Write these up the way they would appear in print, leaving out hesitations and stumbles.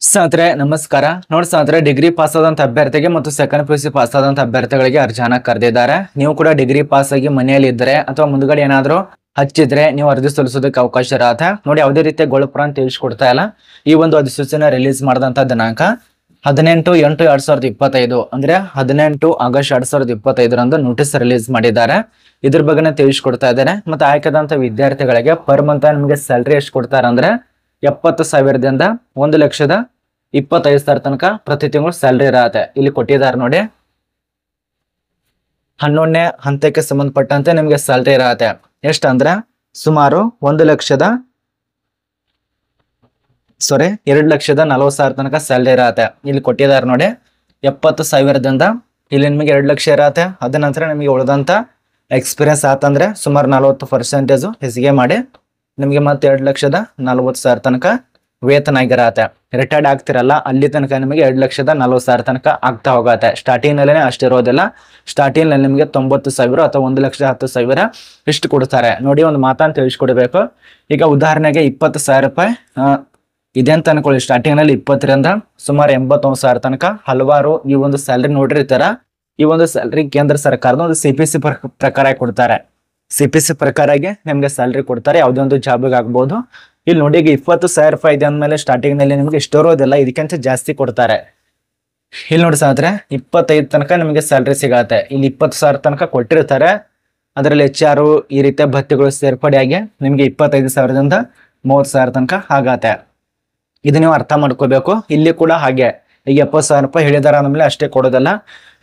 ಸ್ನೇಹಿತರೆ ನಮಸ್ಕಾರ. ನೋಡಿ ಸ್ನೇಹಿತರೆ, ಡಿಗ್ರಿ ಪಾಸ್ ಆದಂತ ಅಭ್ಯರ್ಥಿಗೆ ಮತ್ತು ಸೆಕೆಂಡ್ PUC ಪಾಸ್ ಆದಂತ ಅಭ್ಯರ್ಥಿಗಳಿಗೆ ಅರ್ಜಿನ ಕರೆದಿದ್ದಾರೆ. ನೀವು ಕೂಡ ಡಿಗ್ರಿ ಪಾಸ್ ಆಗಿ ಮನೆಯಲ್ಲಿ ಇದ್ದರೆ ಅಥವಾ ಮುಂದ್ಗಡೆ ಏನಾದ್ರು ಹಚ್ಚಿದ್ರೆ ನೀವು ಅರ್ಜಿ ಸಲ್ಲಿಸೋದಕ್ಕೆ ಅವಕಾಶ ಇರತ್ತೆ. ನೋಡಿ, ಯಾವುದೇ ರೀತಿಯ ಗೊಳಪುರ ಅಂತ ತಿಳಿಸ್ಕೊಡ್ತಾ ಇಲ್ಲ. ಈ ಒಂದು ಅಧಿಸೂಚನೆ ರಿಲೀಸ್ ಮಾಡಿದಂತ ದಿನಾಂಕ 18/8/2025 ಅಂದ್ರೆ 18 ಆಗಸ್ಟ್ 2025ರಂದು ನೋಟಿಸ್ ರಿಲೀಸ್ ಮಾಡಿದ್ದಾರೆ. ಇದ್ರ ಬಗ್ಗೆ ತಿಳಿಸ್ಕೊಡ್ತಾ ಇದ್ದಾರೆ. ಮತ್ತೆ ಆಯ್ಕೆದಂತ ವಿದ್ಯಾರ್ಥಿಗಳಿಗೆ ಪರ್ ಮಂತ್ ನಿಮಗೆ ಸ್ಯಾಲರಿ ಎಷ್ಟು ಕೊಡ್ತಾರೆ ಅಂದ್ರೆ 70,000ದಿಂದ 1,25,000 ತನಕ ಪ್ರತಿ ತಿಂಗಳು ಸ್ಯಾಲರಿ ಇರತ್ತೆ. ಇಲ್ಲಿ ಕೊಟ್ಟಿದ್ದಾರೆ ನೋಡಿ, 11ನೇ ಹಂತಕ್ಕೆ ಸಂಬಂಧಪಟ್ಟಂತೆ ನಿಮಗೆ ಸ್ಯಾಲರಿ ಇರತ್ತೆ. ಎಷ್ಟಂದ್ರೆ ಸುಮಾರು 2,40,000 ತನಕ ಸ್ಯಾಲರಿ ಇರತ್ತೆ. ಇಲ್ಲಿ ಕೊಟ್ಟಿದ್ದಾರೆ ನೋಡಿ, 70,000ದಿಂದ ಇಲ್ಲಿ ನಿಮಗೆ 2 ಲಕ್ಷ ಇರತ್ತೆ. ಅದ ನಂತರ ನಿಮಗೆ ಉಳಿದಂತ ಎಕ್ಸ್ಪೀರಿಯನ್ಸ್ ಆತಂದ್ರೆ ಸುಮಾರು 40% ಹೆಚ್ಚಿಗೆ ಮಾಡಿ ನಿಮಗೆ ಮತ್ತೆ 2,40,000 ತನಕ ವೇತನ ಆಗಿರತ್ತೆ. ರಿಟೈರ್ಡ್ ಆಗ್ತಿರಲ್ಲ ಅಲ್ಲಿ ತನಕ ನಿಮಗೆ 2,40,000 ತನಕ ಆಗ್ತಾ ಹೋಗತ್ತೆ. ಸ್ಟಾರ್ಟಿಂಗ್ ನಲ್ಲೇ ಅಷ್ಟಿರೋದಿಲ್ಲ. ಸ್ಟಾರ್ಟಿಂಗ್ ನಲ್ಲಿ ನಿಮಗೆ 90,000 ಅಥವಾ 1,10,000 ಇಷ್ಟು ಕೊಡ್ತಾರೆ. ನೋಡಿ, ಒಂದು ಮಾತನ್ನು ತಿಳಿಸ್ಕೊಡ್ಬೇಕು. ಈಗ ಉದಾಹರಣೆಗೆ 20,000 ರೂಪಾಯಿ ಇದೆ ಅಂತ ಅನ್ಕೊಳ್ಳಿ. ಸ್ಟಾರ್ಟಿಂಗ್ ನಲ್ಲಿ 20ರಿಂದ ಸುಮಾರು 81,000 ತನಕ ಹಲವಾರು ಈ ಒಂದು ಸ್ಯಾಲರಿ ನೋಡಿರ್ತಾರ. ಈ ಒಂದು ಸ್ಯಾಲರಿ ಕೇಂದ್ರ ಸರ್ಕಾರದ ಒಂದು CPC ಪ್ರಕಾರ ಕೊಡ್ತಾರೆ. CPC ಪ್ರಕಾರಗೆ ನಿಮ್ಗೆ ಸ್ಯಾಲರಿ ಕೊಡ್ತಾರೆ. ಯಾವುದೇ ಒಂದು ಜಾಬ್ಗೆ ಆಗ್ಬೋದು. ಇಲ್ಲಿ ನೋಡಿ, ಈಗ 20,000 ರೂಪಾಯಿ ಇದೆ ಅಂದ್ಮೇಲೆ ಸ್ಟಾರ್ಟಿಂಗ್ ನಲ್ಲಿ ನಿಮಗೆ ಇಷ್ಟು ಇರೋದಿಲ್ಲ, ಇದಕ್ಕಿಂತ ಜಾಸ್ತಿ ಕೊಡ್ತಾರೆ. ಇಲ್ಲಿ ನೋಡಿ ಸಾದ್ರೆ 25 ತನಕ ನಿಮಗೆ ಸ್ಯಾಲರಿ ಸಿಗತ್ತೆ. ಇಲ್ಲಿ 20,000 ತನಕ ಕೊಟ್ಟಿರ್ತಾರೆ. ಅದರಲ್ಲಿ HR ಈ ರೀತಿಯ ಭತ್ಯೆಗಳು ಸೇರ್ಪಡೆಯಾಗಿ ನಿಮಗೆ 25,000ದಿಂದ 30,000 ತನಕ ಆಗತ್ತೆ. ಇದು ನೀವು ಅರ್ಥ ಮಾಡ್ಕೋಬೇಕು. ಇಲ್ಲಿ ಕೂಡ ಹಾಗೆ ಈಗ 70,000 ರೂಪಾಯಿ ಹೇಳಿದಾರ ಅಂದ್ಮೇಲೆ ಅಷ್ಟೇ ಕೊಡೋದಲ್ಲ.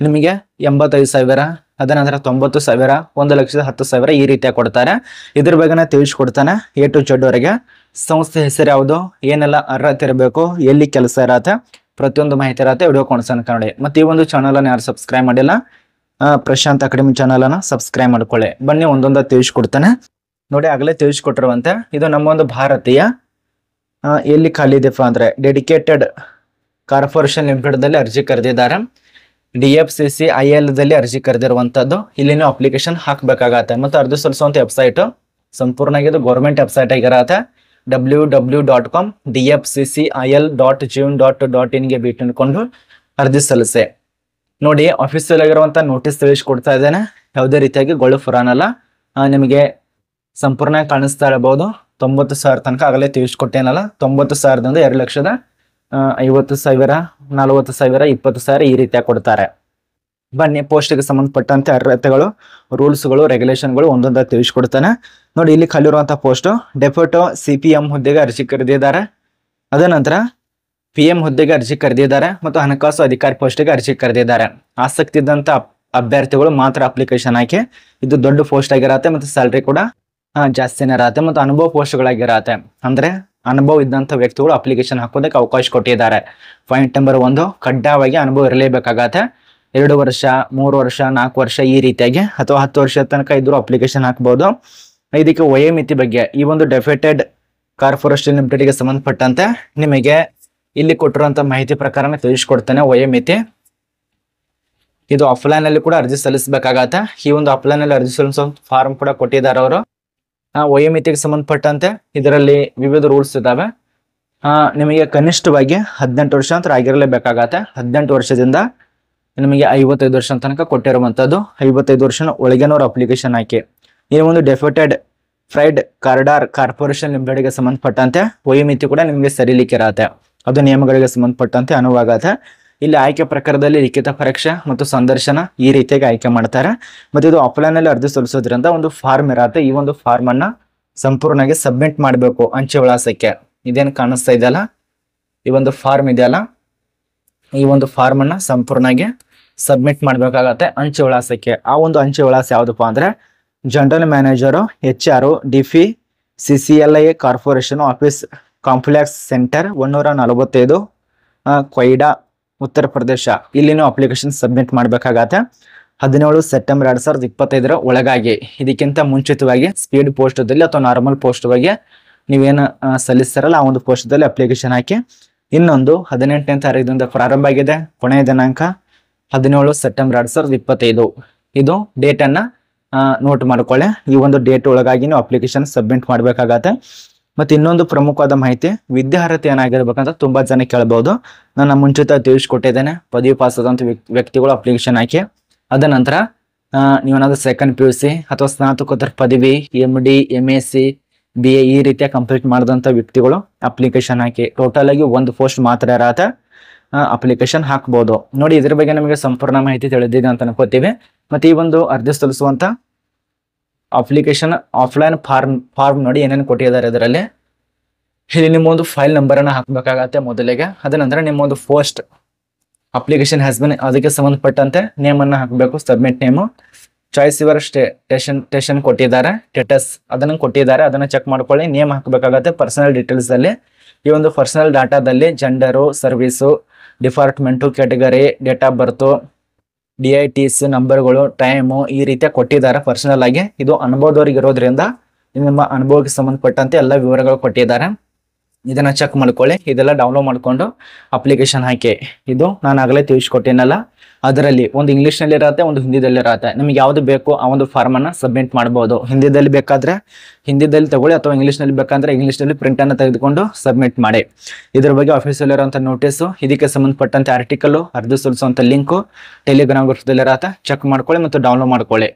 ನಿಮಗೆ 85,000, ಅದ ನಂತರ 90,000, 1,10,000 ಈ ರೀತಿಯಾಗಿ ಕೊಡ್ತಾರೆ. ಇದ್ರ ಬಗ್ಗೆ ತಿಳಿಸ್ಕೊಡ್ತಾನೆ A to Z ವರೆಗೆ. ಸಂಸ್ಥೆ ಹೆಸರು ಯಾವುದು, ಏನೆಲ್ಲ ಅರ್ಹತೆ ಇರಬೇಕು, ಎಲ್ಲಿ ಕೆಲಸ ಇರತ್ತೆ, ಪ್ರತಿಯೊಂದು ಮಾಹಿತಿ ಇರತ್ತೆ. ವಿಡಿಯೋ ಕಾಣಿಸ್ತಾನೆ ನೋಡಿ. ಮತ್ತೆ ಈ ಒಂದು ಚಾನಲ್ ಅನ್ನು ಯಾರು ಸಬ್ಸ್ಕ್ರೈಬ್ ಮಾಡಿಲ್ಲ, ಪ್ರಶಾಂತ್ ಅಕಾಡೆಮಿ ಚಾನಲ್ ಅನ್ನ ಸಬ್ಸ್ಕ್ರೈಬ್ ಮಾಡ್ಕೊಳ್ಳಿ. ಬನ್ನಿ ಒಂದೊಂದ ತಿಳಿಸ್ಕೊಡ್ತಾನೆ ನೋಡಿ. ಆಗಲೇ ತಿಳಿಸ್ಕೊಟ್ಟಿರುವಂತೆ ಇದು ನಮ್ಮ ಒಂದು ಭಾರತೀಯ ಎಲ್ಲಿ ಖಾಲಿ ಇದೆಪ್ಪ ಅಂದ್ರೆ ಡೆಡಿಕೇಟೆಡ್ ಕಾರ್ಪೊರೇಷನ್ ಲಿಮಿಟೆಡ್ ಅರ್ಜಿ ಕರೆದಿದ್ದಾರೆ. DFCCIL ದಲ್ಲಿ ಅರ್ಜಿ ಕರೆದಿರುವಂತದ್ದು. ಇಲ್ಲಿ ನೀವು ಅಪ್ಲಿಕೇಶನ್ ಹಾಕ್ಬೇಕಾಗತ್ತೆ. ಮತ್ತು ಅರ್ಜಿ ಸಲ್ಲಿಸುವಂತ ವೆಬ್ಸೈಟ್ ಸಂಪೂರ್ಣ ಇದು ಗೌರ್ಮೆಂಟ್ ವೆಬ್ಸೈಟ್ ಆಗಿರತ್ತೆ. www.dfccil.gov.in ಗೆ ಭೇಟಿ ನೀಡಿಕೊಂಡು ಅರ್ಜಿ ಸಲ್ಲಿಸಿ. ನೋಡಿ, ಆಫೀಸಿಯಲ್ ಆಗಿರುವಂತ ನೋಟಿಸ್ ತಿಳಿಸ್ಕೊಡ್ತಾ ಇದ್ದೇನೆ. ಯಾವುದೇ ರೀತಿಯಾಗಿ ಗೊಳು ಫುರಾನಲ್ಲ. ನಿಮಗೆ ಸಂಪೂರ್ಣ ಕಾಣಿಸ್ತಾ ಇರಬಹುದು. 90,000 ತನಕ ಆಗಲೇ ತಿಳಿಸ್ಕೊಟ್ಟೇನಲ್ಲ. 90,000ದಿಂದ 2,50,000, 40,000, 20,000 ಈ ರೀತಿಯಾಗಿ ಕೊಡ್ತಾರೆ. ಬನ್ನಿ, ಪೋಸ್ಟ್ಗೆ ಸಂಬಂಧಪಟ್ಟಂತೆ ಅರ್ಹತೆಗಳು, ರೂಲ್ಸ್ಗಳು, ರೆಗ್ಯುಲೇಷನ್ಗಳು ಒಂದೊಂದ ತಿಳಿಸ್ಕೊಡ್ತಾನೆ ನೋಡಿ. ಇಲ್ಲಿ ಖಾಲಿರುವಂತಹ ಪೋಸ್ಟ್ ಡೆಪ್ಯೂಟಿ CPM ಹುದ್ದೆಗೆ ಅರ್ಜಿ ಕರೆದಿದ್ದಾರೆ. ಅದ ನಂತರ PM ಹುದ್ದೆಗೆ ಅರ್ಜಿ ಕರೆದಿದ್ದಾರೆ ಮತ್ತು ಹಣಕಾಸು ಅಧಿಕಾರಿ ಪೋಸ್ಟ್ಗೆ ಅರ್ಜಿ ಕರೆದಿದ್ದಾರೆ. ಆಸಕ್ತಿ ಇದ್ದಂತ ಅಭ್ಯರ್ಥಿಗಳು ಮಾತ್ರ ಅಪ್ಲಿಕೇಶನ್ ಹಾಕಿ. ಇದು ದೊಡ್ಡ ಪೋಸ್ಟ್ ಆಗಿರತ್ತೆ ಮತ್ತು ಸ್ಯಾಲರಿ ಕೂಡ ಜಾಸ್ತಿನೇ ಇರತ್ತೆ ಮತ್ತು ಅನುಭವ ಪೋಸ್ಟ್ಗಳಾಗಿರತ್ತೆ. ಅಂದ್ರೆ ಅನುಭವ ಇದ್ದಂತ ವ್ಯಕ್ತಿಗಳು ಅಪ್ಲಿಕೇಶನ್ ಹಾಕೋದಕ್ಕೆ ಅವಕಾಶ ಕೊಟ್ಟಿದ್ದಾರೆ. ಪಾಯಿಂಟ್ ನಂಬರ್ 1, ಕಡ್ಡಾಯವಾಗಿ ಅನುಭವ ಇರಲೇಬೇಕಾಗತ್ತೆ. 2 ವರ್ಷ, 3 ವರ್ಷ, 4 ವರ್ಷ ಈ ರೀತಿಯಾಗಿ ಅಥವಾ 10 ವರ್ಷ ತನಕ ಇದ್ರು ಅಪ್ಲಿಕೇಶನ್ ಹಾಕಬಹುದು. ಇದಕ್ಕೆ ವಯೋಮಿತಿ ಬಗ್ಗೆ ಈ ಒಂದು ಡೆಫಿಟೆಡ್ ಕಾರ್ಪೊರೇಷನ್ ಲಿಮಿಟೆಡ್ಗೆ ಸಂಬಂಧಪಟ್ಟಂತೆ ನಿಮಗೆ ಇಲ್ಲಿ ಕೊಟ್ಟಿರುವಂತ ಮಾಹಿತಿ ಪ್ರಕಾರ ತಿಳಿಸ್ಕೊಡ್ತೇನೆ. ವಯೋಮಿತಿ ಇದು ಆಫ್ಲೈನ್ ಅಲ್ಲಿ ಕೂಡ ಅರ್ಜಿ ಸಲ್ಲಿಸಬೇಕಾಗತ್ತೆ. ಈ ಒಂದು ಆಫ್ಲೈನ್ ಅಲ್ಲಿ ಅರ್ಜಿ ಸಲ್ಲಿಸೋ ಫಾರ್ಮ್ ಕೂಡ ಕೊಟ್ಟಿದ್ದಾರೆ ಅವರು. ವಯೋಮಿತಿಗೆ ಸಂಬಂಧಪಟ್ಟಂತೆ ಇದರಲ್ಲಿ ವಿವಿಧ ರೂಲ್ಸ್ ಇದಾವೆ. ನಿಮಗೆ ಕನಿಷ್ಠವಾಗಿ 18 ವರ್ಷ ಅಂತ ಆಗಿರಲೇಬೇಕಾಗತ್ತೆ. 18 ವರ್ಷದಿಂದ ನಿಮಗೆ 55 ವರ್ಷ ತನಕ ಕೊಟ್ಟಿರುವಂತದ್ದು. 55 ವರ್ಷ ಒಳಗಿನವರು ಅಪ್ಲಿಕೇಶನ್ ಹಾಕಿ. ಈ ಒಂದು ಡೆಫಿಟೆಡ್ ಫ್ರೈಡ್ ಕಾರಿಡಾರ್ ಕಾರ್ಪೊರೇಷನ್ ಲಿಮಿಟೆಡ್ಗೆ ಸಂಬಂಧಪಟ್ಟಂತೆ ವಯೋಮಿತಿ ಕೂಡ ನಿಮಗೆ ಸರಿಲಿಕ್ಕೆ ಇರತ್ತೆ. ಅದು ನಿಯಮಗಳಿಗೆ ಸಂಬಂಧಪಟ್ಟಂತೆ ಅನುವಾಗತ್ತೆ. ಇಲ್ಲಿ ಆಯ್ಕೆ ಪ್ರಕಾರದಲ್ಲಿ ಲಿಖಿತ ಪರೀಕ್ಷೆ ಮತ್ತು ಸಂದರ್ಶನ ಈ ರೀತಿಯಾಗಿ ಆಯ್ಕೆ ಮಾಡ್ತಾರೆ. ಮತ್ತೆ ಇದು ಆಫ್ಲೈನ್ ಅಲ್ಲಿ ಅರ್ಜಿ ಸಲ್ಲಿಸೋದ್ರಿಂದ ಒಂದು ಫಾರ್ಮ್ ಇರತ್ತೆ. ಈ ಒಂದು ಫಾರ್ಮ್ ಅನ್ನ ಸಂಪೂರ್ಣವಾಗಿ ಸಬ್ಮಿಟ್ ಮಾಡಬೇಕು ಅಂಚೆ ವಿಳಾಸಕ್ಕೆ. ಇದೇನು ಕಾಣಿಸ್ತಾ ಇದೆಯಲ್ಲ, ಈ ಒಂದು ಫಾರ್ಮ್ ಇದೆಯಲ್ಲ, ಈ ಒಂದು ಫಾರ್ಮ್ ಅನ್ನ ಸಂಪೂರ್ಣವಾಗಿ ಸಬ್ಮಿಟ್ ಮಾಡ್ಬೇಕಾಗತ್ತೆ ಅಂಚೆ ವಿಳಾಸಕ್ಕೆ. ಆ ಒಂದು ಅಂಚೆ ವಿಳಾಸ ಯಾವ್ದಪ್ಪ ಅಂದ್ರೆ general manager HR DFCCIL corporation office complex centre 145 ಕೊಯ್ಡಾ Uttar Pradesh. ಇಲ್ಲಿ ನೀವು ಅಪ್ಲಿಕೇಶನ್ ಸಬ್ಮಿಟ್ ಮಾಡ್ಬೇಕಾಗತ್ತೆ. 17 ಸೆಪ್ಟೆಂಬರ್ 2025 ಒಳಗಾಗಿ. ಇದಕ್ಕಿಂತ ಮುಂಚಿತವಾಗಿ ಸ್ಪೀಡ್ ಪೋಸ್ಟ್ದಲ್ಲಿ ಅಥವಾ ನಾರ್ಮಲ್ ಪೋಸ್ಟ್ಗಳಿಗೆ ನೀವೇನು ಸಲ್ಲಿಸ್ತಾರಲ್ಲ ಆ ಒಂದು ಪೋಸ್ಟ್ದಲ್ಲಿ ಅಪ್ಲಿಕೇಶನ್ ಹಾಕಿ. ಇನ್ನೊಂದು 18ನೇ ತಾರೀಕಿನಿಂದ ಪ್ರಾರಂಭ ಆಗಿದೆ. ಕೊನೆಯ ದಿನಾಂಕ 17 ಸೆಪ್ಟೆಂಬರ್ 2025. ಇದು ಡೇಟ್ ಅನ್ನ ನೋಟ್ ಮಾಡ್ಕೊಳ್ಳಿ. ಈ ಒಂದು ಡೇಟ್ ಒಳಗಾಗಿ ನೀವು ಅಪ್ಲಿಕೇಶನ್ ಸಬ್ಮಿಟ್ ಮಾಡ್ಬೇಕಾಗತ್ತೆ. ಮತ್ತು ಇನ್ನೊಂದು ಪ್ರಮುಖವಾದ ಮಾಹಿತಿ, ವಿದ್ಯಾರ್ಹತೆ ಏನಾಗಿರ್ಬೇಕಂತ ತುಂಬಾ ಜನ ಕೇಳಬಹುದು. ನಾನು ಮುಂಚಿತ ತಿಳಿಸ್ಕೊಟ್ಟಿದ್ದೇನೆ. ಪದವಿ ಪಾಸ್ ಆದಂಥ ವ್ಯಕ್ತಿಗಳು ಅಪ್ಲಿಕೇಶನ್ ಹಾಕಿ. ಅದ ನಂತರ ನೀವೇನಾದ್ರೂ ಸೆಕೆಂಡ್ PUC ಅಥವಾ ಸ್ನಾತಕೋತ್ತರ ಪದವಿ MD MSc BA ಈ ರೀತಿಯ ಕಂಪ್ಲೀಟ್ ಮಾಡಿದಂಥ ವ್ಯಕ್ತಿಗಳು ಅಪ್ಲಿಕೇಶನ್ ಹಾಕಿ. ಟೋಟಲ್ ಆಗಿ ಒಂದು ಪೋಸ್ಟ್ ಮಾತ್ರ ಇರತ್ತೆ, ಅಪ್ಲಿಕೇಶನ್ ಹಾಕ್ಬೋದು. ನೋಡಿ, ಇದ್ರ ಬಗ್ಗೆ ನಮಗೆ ಸಂಪೂರ್ಣ ಮಾಹಿತಿ ತಿಳಿದಿದೆ ಅಂತ ಅನ್ಕೋತೀವಿ. ಮತ್ತೆ ಈ ಒಂದು ಅರ್ಜಿ ಸಲ್ಲಿಸುವಂತ ಅಪ್ಲಿಕೇಶನ್ ಆಫ್ಲೈನ್ ಫಾರ್ಮ್ ನೋಡಿ ಏನೇನು ಕೊಟ್ಟಿದ್ದಾರೆ. ಇದರಲ್ಲಿ ಇಲ್ಲಿ ನಿಮ್ಮ ಒಂದು ಫೈಲ್ ನಂಬರ್ ಅನ್ನ ಹಾಕ್ಬೇಕಾಗತ್ತೆ ಮೊದಲಿಗೆ. ಅದ ನಂತರ ನಿಮ್ಮ ಒಂದು ಪೋಸ್ಟ್ ಅಪ್ಲಿಕೇಶನ್ ಹ್ಯಾಸ್ ಬಿನ್, ಅದಕ್ಕೆ ಸಂಬಂಧಪಟ್ಟಂತೆ ನೇಮ್ ಅನ್ನ ಹಾಕಬೇಕು, submit name. Choice your station ಕೊಟ್ಟಿದ್ದಾರೆ, ಸ್ಟೇಟಸ್ ಅದನ್ನು ಕೊಟ್ಟಿದ್ದಾರೆ, ಅದನ್ನ ಚೆಕ್ ಮಾಡ್ಕೊಳ್ಳಿ. ನೇಮ್ ಹಾಕಬೇಕಾಗತ್ತೆ. ಪರ್ಸನಲ್ ಡೀಟೇಲ್ಸ್ ಅಲ್ಲಿ ಈ ಒಂದು ಪರ್ಸನಲ್ ಡಾಟಾದಲ್ಲಿ gender, service, department, category, date of birth, DITs ನಂಬರ್ಗಳು, ಟೈಮು ಈ ರೀತಿಯ ಕೊಟ್ಟಿದ್ದಾರೆ ಪರ್ಸನಲ್ ಆಗಿ. ಇದು ಅನುಭವದವ್ರಿಗೆ ಇರೋದ್ರಿಂದ ನಿಮ್ಮ ಅನುಭವಕ್ಕೆ ಸಂಬಂಧಪಟ್ಟಂತೆ ಎಲ್ಲ ವಿವರಗಳು ಕೊಟ್ಟಿದ್ದಾರೆ. ಇದನ್ನ ಚೆಕ್ ಮಾಡ್ಕೊಳ್ಳಿ. ಇದೆಲ್ಲ ಡೌನ್ಲೋಡ್ ಮಾಡ್ಕೊಂಡು ಅಪ್ಲಿಕೇಶನ್ ಹಾಕಿ. ಇದು ನಾನು ಆಗಲೇ ತಿಳಿಸ್ಕೊಟ್ಟೇನಲ್ಲ, ಅದರಲ್ಲಿ ಒಂದು ಇಂಗ್ಲೀಷ್ನಲ್ಲಿ ಇರತ್ತೆ, ಒಂದು ಹಿಂದಿದಲ್ಲಿ ಇರತ್ತೆ. ನಿಮ್ಗೆ ಯಾವ್ದು ಬೇಕು ಆ ಒಂದು ಫಾರ್ಮ್ ಅನ್ನ ಸಬ್ಮಿಟ್ ಮಾಡಬಹುದು. ಹಿಂದಿದಲ್ಲಿ ಬೇಕಾದ್ರೆ ಹಿಂದಿದಲ್ಲಿ ತಗೊಳ್ಳಿ, ಅಥವಾ ಇಂಗ್ಲೀಷ್ನಲ್ಲಿ ಬೇಕಂದ್ರೆ ಇಂಗ್ಲೀಷ್ನಲ್ಲಿ ಪ್ರಿಂಟ್ ಅನ್ನು ತೆಗೆದುಕೊಂಡು ಸಬ್ಮಿಟ್ ಮಾಡಿ. ಇದ್ರ ಬಗ್ಗೆ ಆಫೀಸಲ್ಲಿ ಇರುವಂತ ನೋಟಿಸು, ಇದಕ್ಕೆ ಸಂಬಂಧಪಟ್ಟಂತೆ ಆರ್ಟಿಕಲ್, ಅರ್ಜಿ ಸಲ್ಲಿಸುವಂತ ಲಿಂಕು ಟೆಲಿಗ್ರಾಮ್ ಗ್ರೂಪ್ದಲ್ಲಿ ಇರತ್ತೆ. ಚೆಕ್ ಮಾಡ್ಕೊಳ್ಳಿ ಮತ್ತು ಡೌನ್ಲೋಡ್ ಮಾಡ್ಕೊಳ್ಳಿ.